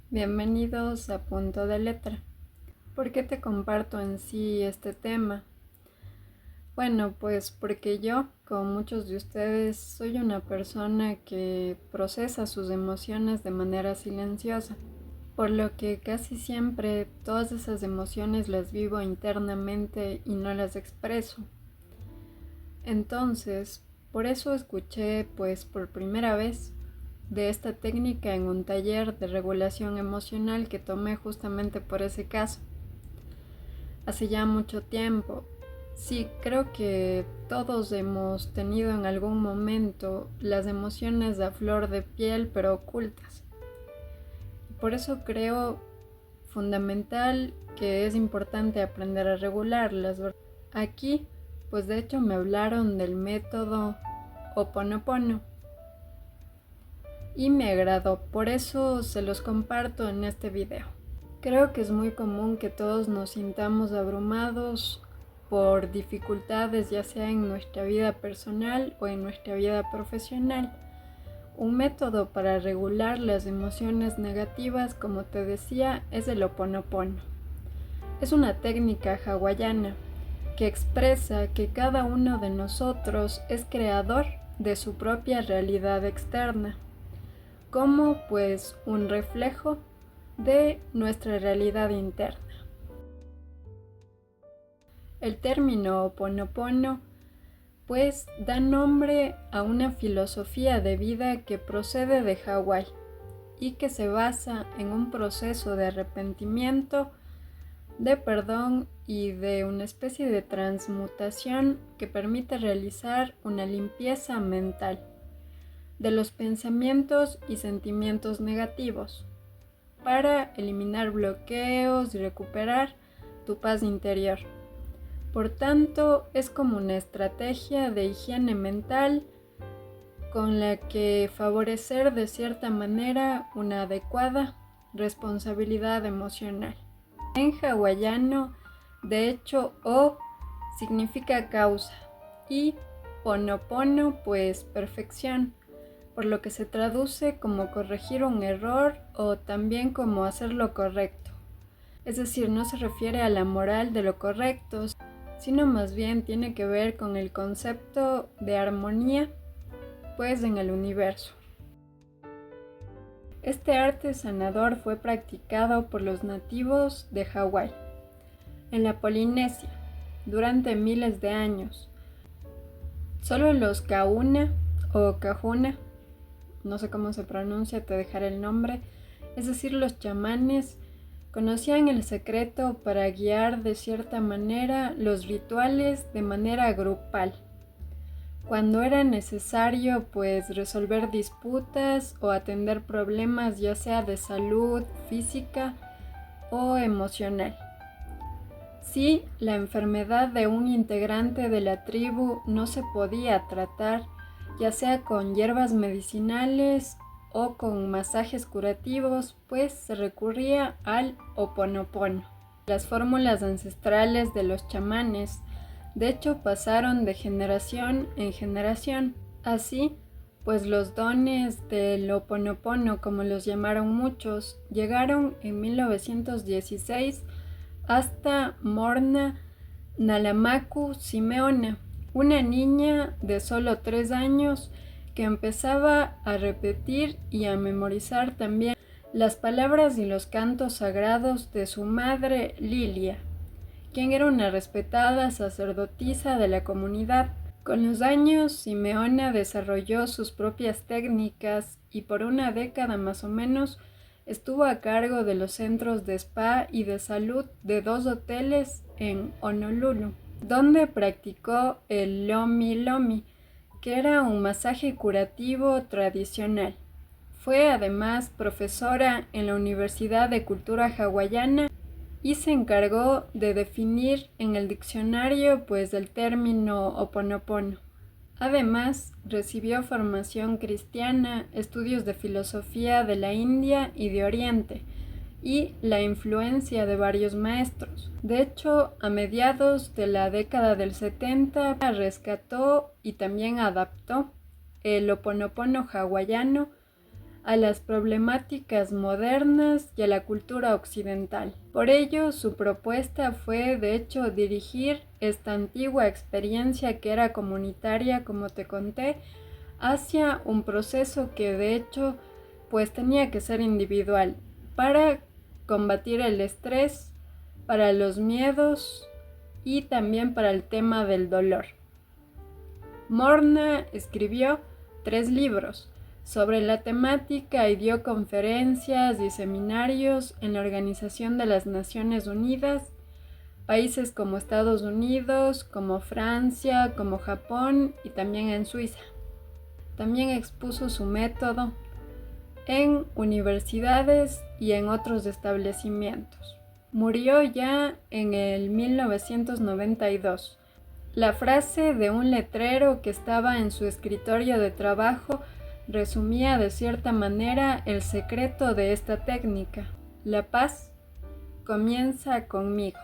Bienvenidos a Punto de Letra. ¿Por qué te comparto en sí este tema? Bueno, pues porque yo, como muchos de ustedes, soy una persona que procesa sus emociones de manera silenciosa, por lo que casi siempre todas esas emociones las vivo internamente y no las expreso. Entonces, por eso escuché pues por primera vez de esta técnica en un taller de regulación emocional que tomé justamente por ese caso. Hace ya mucho tiempo. Sí, creo que todos hemos tenido en algún momento las emociones a flor de piel pero ocultas. Por eso creo fundamental que es importante aprender a regularlas. Aquí, pues de hecho me hablaron del método Ho'oponopono y me agradó, por eso se los comparto en este video. Creo que es muy común que todos nos sintamos abrumados por dificultades, ya sea en nuestra vida personal o en nuestra vida profesional. Un método para regular las emociones negativas, como te decía, es el Ho'oponopono. Es una técnica hawaiana que expresa que cada uno de nosotros es creador de su propia realidad externa, como pues un reflejo de nuestra realidad interna. El término Ho'oponopono pues da nombre a una filosofía de vida que procede de Hawái y que se basa en un proceso de arrepentimiento, de perdón y de una especie de transmutación que permite realizar una limpieza mental de los pensamientos y sentimientos negativos para eliminar bloqueos y recuperar tu paz interior. Por tanto, es como una estrategia de higiene mental con la que favorecer de cierta manera una adecuada responsabilidad emocional. En hawaiano, de hecho, O significa causa y Ponopono, pues perfección, por lo que se traduce como corregir un error o también como hacer lo correcto. Es decir, no se refiere a la moral de lo correcto, sino más bien tiene que ver con el concepto de armonía, pues en el universo. Este arte sanador fue practicado por los nativos de Hawái, en la Polinesia, durante miles de años. Solo los Kauna o Kahuna, no sé cómo se pronuncia, te dejaré el nombre, es decir, los chamanes, conocían el secreto para guiar de cierta manera los rituales de manera grupal. Cuando era necesario, pues, resolver disputas o atender problemas ya sea de salud física o emocional. Si la enfermedad de un integrante de la tribu no se podía tratar, ya sea con hierbas medicinales o con masajes curativos, pues se recurría al Ho'oponopono. Las fórmulas ancestrales de los chamanes, de hecho, pasaron de generación en generación. Así, pues los dones del Ho'oponopono, como los llamaron muchos, llegaron en 1916 hasta Morna Nalamaku Simeona, una niña de solo 3 años que empezaba a repetir y a memorizar también las palabras y los cantos sagrados de su madre Lilia, quien era una respetada sacerdotisa de la comunidad. Con los años, Simeona desarrolló sus propias técnicas y por una década más o menos estuvo a cargo de los centros de spa y de salud de 2 hoteles en Honolulu, donde practicó el Lomi Lomi, que era un masaje curativo tradicional. Fue además profesora en la Universidad de Cultura Hawaiana y se encargó de definir en el diccionario pues el término Ho'oponopono. Además, recibió formación cristiana, estudios de filosofía de la India y de Oriente, y la influencia de varios maestros. De hecho, a mediados de la década del 70, rescató y también adaptó el Ho'oponopono hawaiano a las problemáticas modernas y a la cultura occidental. Por ello, su propuesta fue, de hecho, dirigir esta antigua experiencia que era comunitaria, como te conté, hacia un proceso que, de hecho, pues tenía que ser individual para combatir el estrés, para los miedos y también para el tema del dolor. Morna escribió 3 libros sobre la temática y dio conferencias y seminarios en la Organización de las Naciones Unidas, países como Estados Unidos, como Francia, como Japón y también en Suiza. También expuso su método en universidades y en otros establecimientos. Murió ya en el 1992. La frase de un letrero que estaba en su escritorio de trabajo resumía de cierta manera el secreto de esta técnica. La paz comienza conmigo.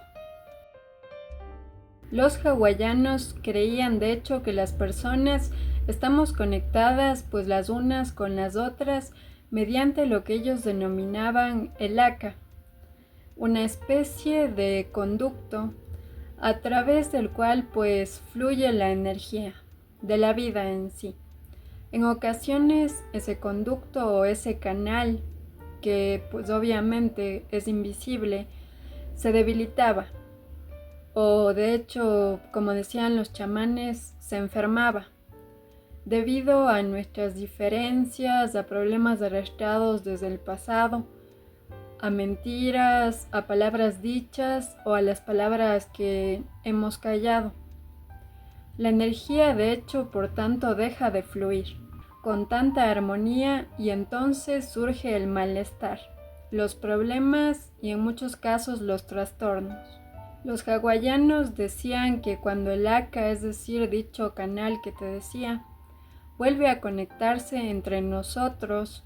Los hawaianos creían de hecho que las personas estamos conectadas pues las unas con las otras mediante lo que ellos denominaban el haka, una especie de conducto a través del cual pues fluye la energía de la vida en sí. En ocasiones ese conducto o ese canal, que pues obviamente es invisible, se debilitaba o de hecho, como decían los chamanes, se enfermaba debido a nuestras diferencias, a problemas arrastrados desde el pasado, a mentiras, a palabras dichas o a las palabras que hemos callado. La energía, de hecho, por tanto, deja de fluir con tanta armonía y entonces surge el malestar, los problemas y en muchos casos los trastornos. Los hawaianos decían que cuando el haka, es decir, dicho canal que te decía, vuelve a conectarse entre nosotros,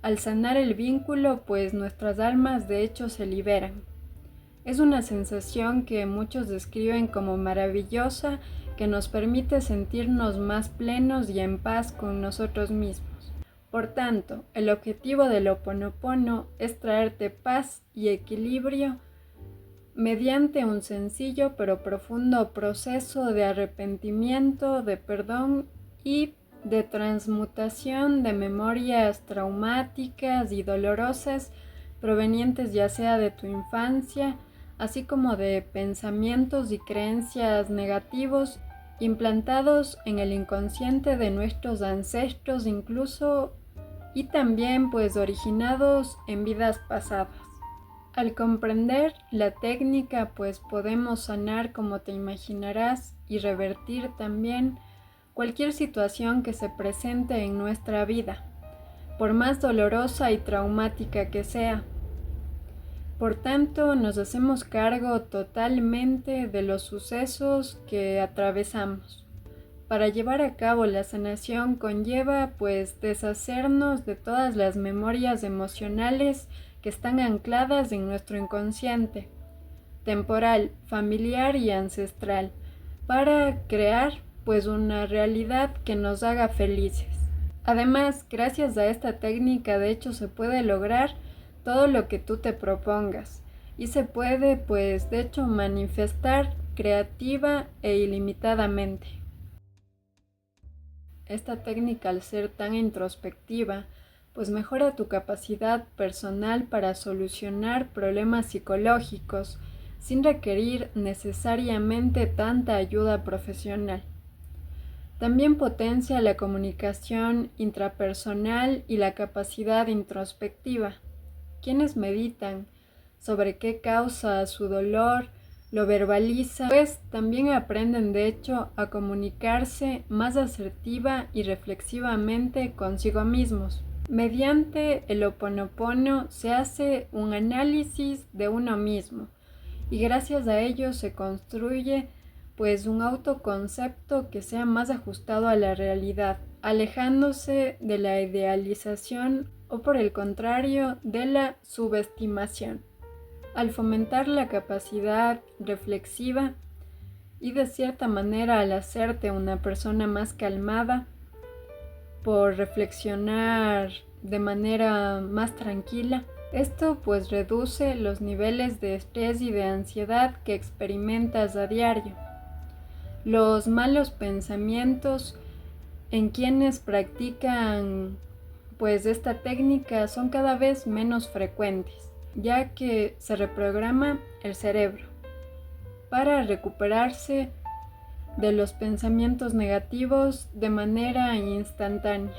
al sanar el vínculo, pues nuestras almas de hecho se liberan. Es una sensación que muchos describen como maravillosa, que nos permite sentirnos más plenos y en paz con nosotros mismos. Por tanto, el objetivo del Ho'oponopono es traerte paz y equilibrio mediante un sencillo pero profundo proceso de arrepentimiento, de perdón y de transmutación de memorias traumáticas y dolorosas provenientes ya sea de tu infancia, así como de pensamientos y creencias negativos implantados en el inconsciente de nuestros ancestros incluso y también pues originados en vidas pasadas. Al comprender la técnica pues podemos sanar, como te imaginarás, y revertir también cualquier situación que se presente en nuestra vida, por más dolorosa y traumática que sea. Por tanto, nos hacemos cargo totalmente de los sucesos que atravesamos. Para llevar a cabo la sanación conlleva pues deshacernos de todas las memorias emocionales que están ancladas en nuestro inconsciente, temporal, familiar y ancestral, para crear pues una realidad que nos haga felices. Además, gracias a esta técnica de hecho se puede lograr todo lo que tú te propongas y se puede pues de hecho manifestar creativa e ilimitadamente. Esta técnica, al ser tan introspectiva, pues mejora tu capacidad personal para solucionar problemas psicológicos sin requerir necesariamente tanta ayuda profesional. También potencia la comunicación intrapersonal y la capacidad introspectiva. Quienes meditan sobre qué causa su dolor, lo verbalizan, pues también aprenden de hecho a comunicarse más asertiva y reflexivamente consigo mismos. Mediante el Ho'oponopono se hace un análisis de uno mismo y gracias a ello se construye pues un autoconcepto que sea más ajustado a la realidad, alejándose de la idealización o por el contrario de la subestimación. Al fomentar la capacidad reflexiva y de cierta manera al hacerte una persona más calmada, por reflexionar de manera más tranquila. Esto pues reduce los niveles de estrés y de ansiedad que experimentas a diario. Los malos pensamientos en quienes practican pues esta técnica son cada vez menos frecuentes, ya que se reprograma el cerebro para recuperarse de los pensamientos negativos de manera instantánea.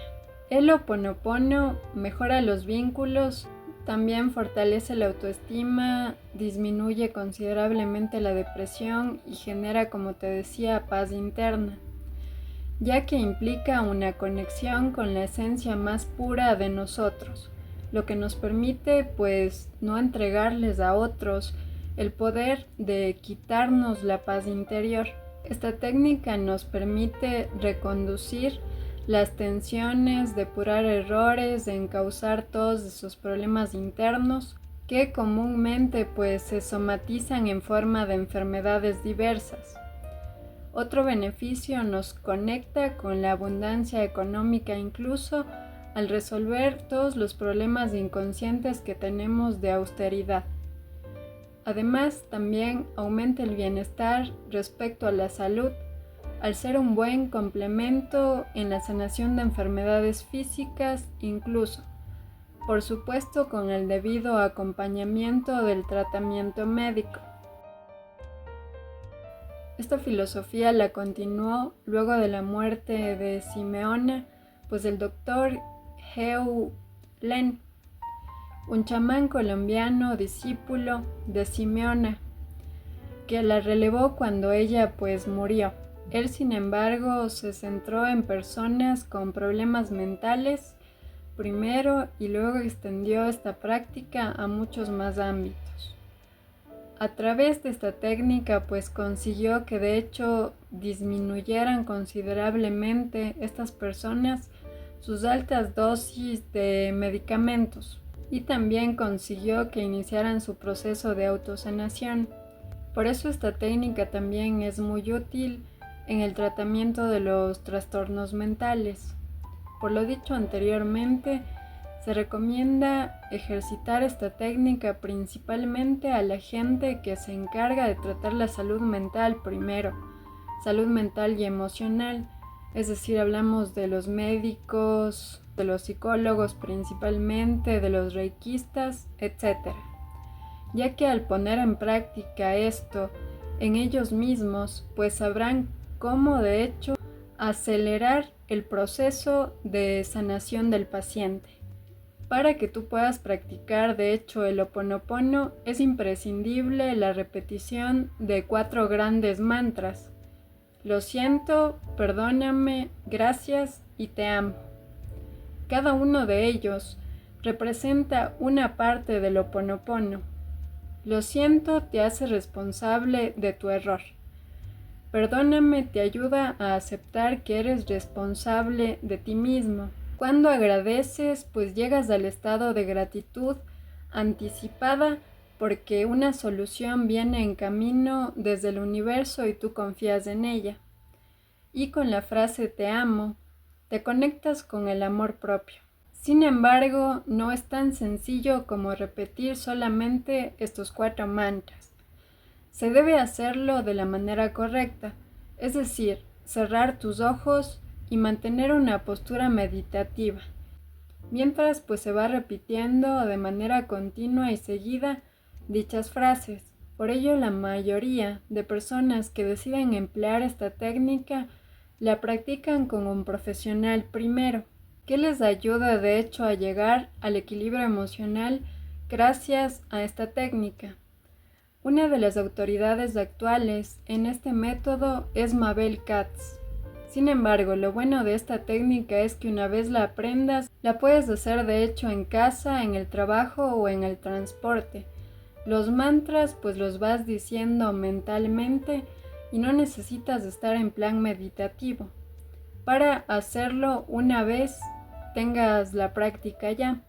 El Ho'oponopono mejora los vínculos, también fortalece la autoestima, disminuye considerablemente la depresión y genera, como te decía, paz interna, ya que implica una conexión con la esencia más pura de nosotros, lo que nos permite pues no entregarles a otros el poder de quitarnos la paz interior. Esta técnica nos permite reconducir las tensiones, depurar errores, encauzar todos esos problemas internos que comúnmente pues se somatizan en forma de enfermedades diversas. Otro beneficio nos conecta con la abundancia económica incluso al resolver todos los problemas inconscientes que tenemos de austeridad. Además, también aumenta el bienestar respecto a la salud, al ser un buen complemento en la sanación de enfermedades físicas, incluso, por supuesto, con el debido acompañamiento del tratamiento médico. Esta filosofía la continuó luego de la muerte de Simeona, pues el doctor Heu Len, un chamán colombiano discípulo de Simeona, que la relevó cuando ella pues murió. Él, sin embargo, se centró en personas con problemas mentales primero y luego extendió esta práctica a muchos más ámbitos. A través de esta técnica pues consiguió que de hecho disminuyeran considerablemente estas personas sus altas dosis de medicamentos y también consiguió que iniciaran su proceso de autosanación. Por eso esta técnica también es muy útil en el tratamiento de los trastornos mentales. Por lo dicho anteriormente, se recomienda ejercitar esta técnica principalmente a la gente que se encarga de tratar la salud mental primero, salud mental y emocional, es decir, hablamos de los médicos, de los psicólogos principalmente, de los reikistas, etc. Ya que al poner en práctica esto en ellos mismos, pues sabrán cómo de hecho acelerar el proceso de sanación del paciente. Para que tú puedas practicar de hecho el Ho'oponopono es imprescindible la repetición de 4 grandes mantras: lo siento, perdóname, gracias y te amo. Cada uno de ellos representa una parte del Ho'oponopono. Lo siento te hace responsable de tu error. Perdóname te ayuda a aceptar que eres responsable de ti mismo. Cuando agradeces, pues llegas al estado de gratitud anticipada porque una solución viene en camino desde el universo y tú confías en ella. Y con la frase te amo, te conectas con el amor propio. Sin embargo, no es tan sencillo como repetir solamente estos 4 mantras. Se debe hacerlo de la manera correcta, es decir, cerrar tus ojos y mantener una postura meditativa, mientras pues se va repitiendo de manera continua y seguida dichas frases. Por ello, la mayoría de personas que deciden emplear esta técnica la practican con un profesional primero, que les ayuda de hecho a llegar al equilibrio emocional gracias a esta técnica. Una de las autoridades actuales en este método es Mabel Katz. Sin embargo, lo bueno de esta técnica es que una vez la aprendas, la puedes hacer de hecho en casa, en el trabajo o en el transporte. Los mantras pues los vas diciendo mentalmente y no necesitas estar en plan meditativo. Para hacerlo una vez tengas la práctica ya,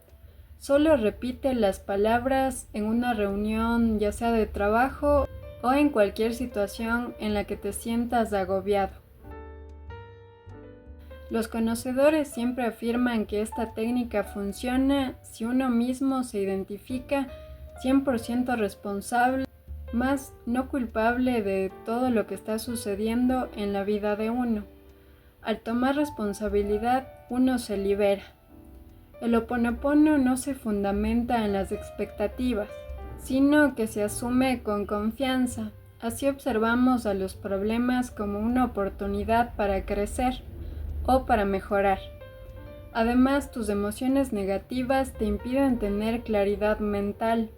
solo repite las palabras en una reunión ya sea de trabajo o en cualquier situación en la que te sientas agobiado. Los conocedores siempre afirman que esta técnica funciona si uno mismo se identifica 100% responsable, más no culpable de todo lo que está sucediendo en la vida de uno. Al tomar responsabilidad, uno se libera. El Ho'oponopono no se fundamenta en las expectativas, sino que se asume con confianza. Así observamos a los problemas como una oportunidad para crecer o para mejorar. Además, tus emociones negativas te impiden tener claridad mental.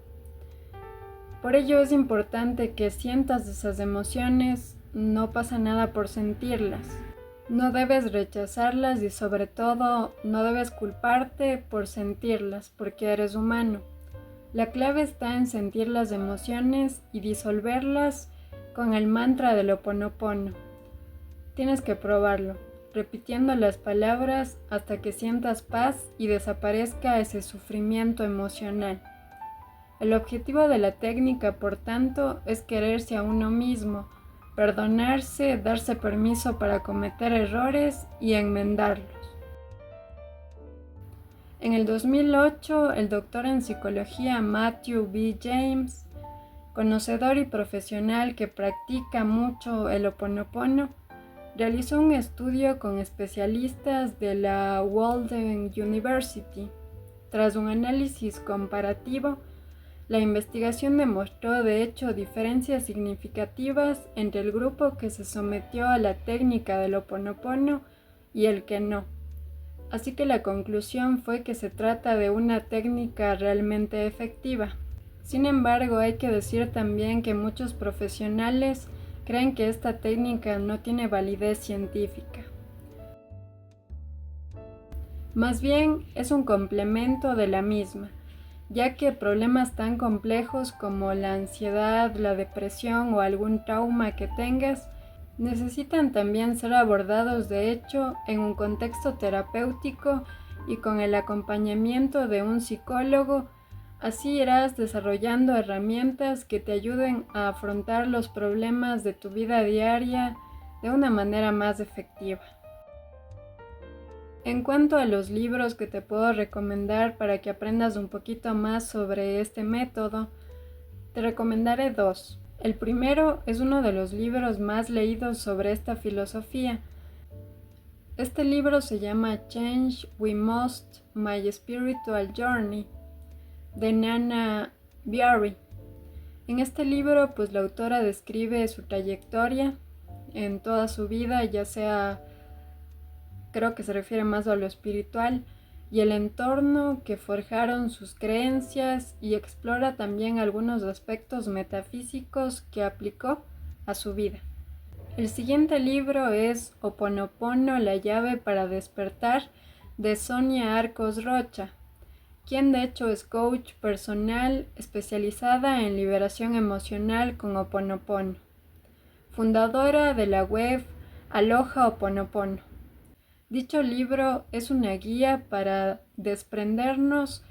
Por ello es importante que sientas esas emociones, no pasa nada por sentirlas. No debes rechazarlas y sobre todo no debes culparte por sentirlas porque eres humano. La clave está en sentir las emociones y disolverlas con el mantra del Ho'oponopono. Tienes que probarlo, repitiendo las palabras hasta que sientas paz y desaparezca ese sufrimiento emocional. El objetivo de la técnica, por tanto, es quererse a uno mismo, perdonarse, darse permiso para cometer errores y enmendarlos. En el 2008, el doctor en psicología Matthew B. James, conocedor y profesional que practica mucho el Ho'oponopono, realizó un estudio con especialistas de la Walden University. Tras un análisis comparativo, la investigación demostró de hecho diferencias significativas entre el grupo que se sometió a la técnica del Ho'oponopono y el que no. Así que la conclusión fue que se trata de una técnica realmente efectiva. Sin embargo, hay que decir también que muchos profesionales creen que esta técnica no tiene validez científica. Más bien, es un complemento de la misma, ya que problemas tan complejos como la ansiedad, la depresión o algún trauma que tengas necesitan también ser abordados de hecho en un contexto terapéutico y con el acompañamiento de un psicólogo. Así irás desarrollando herramientas que te ayuden a afrontar los problemas de tu vida diaria de una manera más efectiva. En cuanto a los libros que te puedo recomendar para que aprendas un poquito más sobre este método, te recomendaré dos. El primero es uno de los libros más leídos sobre esta filosofía. Este libro se llama Change We Must, My Spiritual Journey, de Nana Biari. En este libro, pues la autora describe su trayectoria en toda su vida, ya sea, creo que se refiere más a lo espiritual, y el entorno que forjaron sus creencias, y explora también algunos aspectos metafísicos que aplicó a su vida. El siguiente libro es Ho'oponopono, la llave para despertar, de Sonia Arcos Rocha, quien de hecho es coach personal especializada en liberación emocional con Ho'oponopono, fundadora de la web Aloha Ho'oponopono. Dicho libro es una guía para desprendernos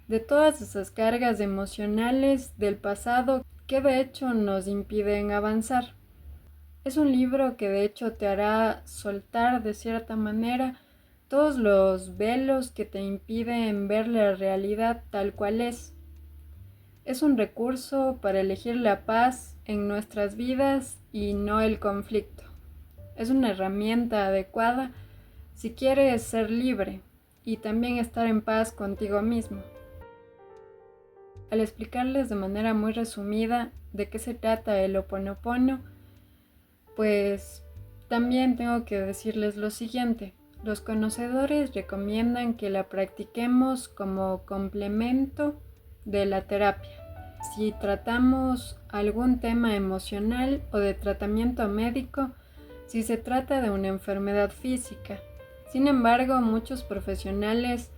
de todas esas cargas emocionales del pasado que de hecho nos impiden avanzar. Es un libro que de hecho te hará soltar de cierta manera todos los velos que te impiden ver la realidad tal cual es. Es un recurso para elegir la paz en nuestras vidas y no el conflicto. Es una herramienta adecuada si quieres ser libre y también estar en paz contigo mismo. Al explicarles de manera muy resumida de qué se trata el Ho'oponopono, pues también tengo que decirles lo siguiente. Los conocedores recomiendan que la practiquemos como complemento de la terapia. Si tratamos algún tema emocional o de tratamiento médico, si se trata de una enfermedad física. Sin embargo, muchos profesionales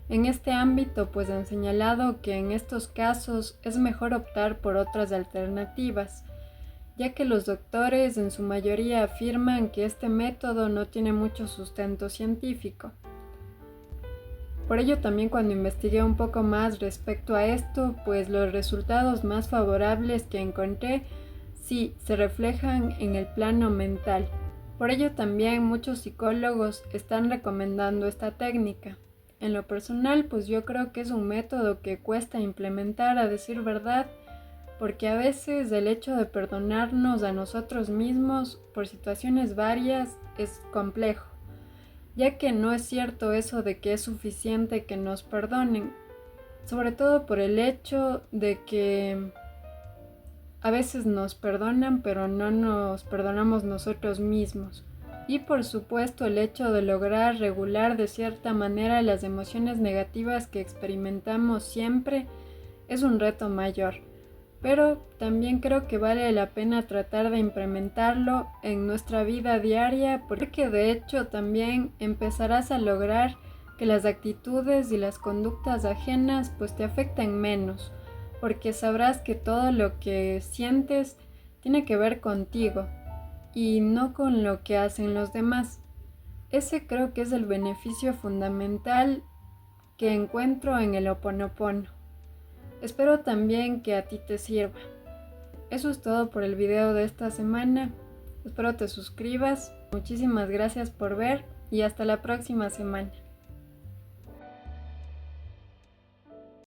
en este ámbito pues han señalado que en estos casos es mejor optar por otras alternativas, ya que los doctores en su mayoría afirman que este método no tiene mucho sustento científico. Por ello también cuando investigué un poco más respecto a esto, pues los resultados más favorables que encontré sí se reflejan en el plano mental. Por ello también muchos psicólogos están recomendando esta técnica. En lo personal, pues yo creo que es un método que cuesta implementar, a decir verdad, porque a veces el hecho de perdonarnos a nosotros mismos por situaciones varias es complejo, ya que no es cierto eso de que es suficiente que nos perdonen, sobre todo por el hecho de que a veces nos perdonan, pero no nos perdonamos nosotros mismos. Y por supuesto el hecho de lograr regular de cierta manera las emociones negativas que experimentamos siempre es un reto mayor. Pero también creo que vale la pena tratar de implementarlo en nuestra vida diaria, porque de hecho también empezarás a lograr que las actitudes y las conductas ajenas pues te afecten menos, porque sabrás que todo lo que sientes tiene que ver contigo y no con lo que hacen los demás. Ese creo que es el beneficio fundamental que encuentro en el Ho'oponopono. Espero también que a ti te sirva. Eso es todo por el video de esta semana. Espero te suscribas. Muchísimas gracias por ver y hasta la próxima semana.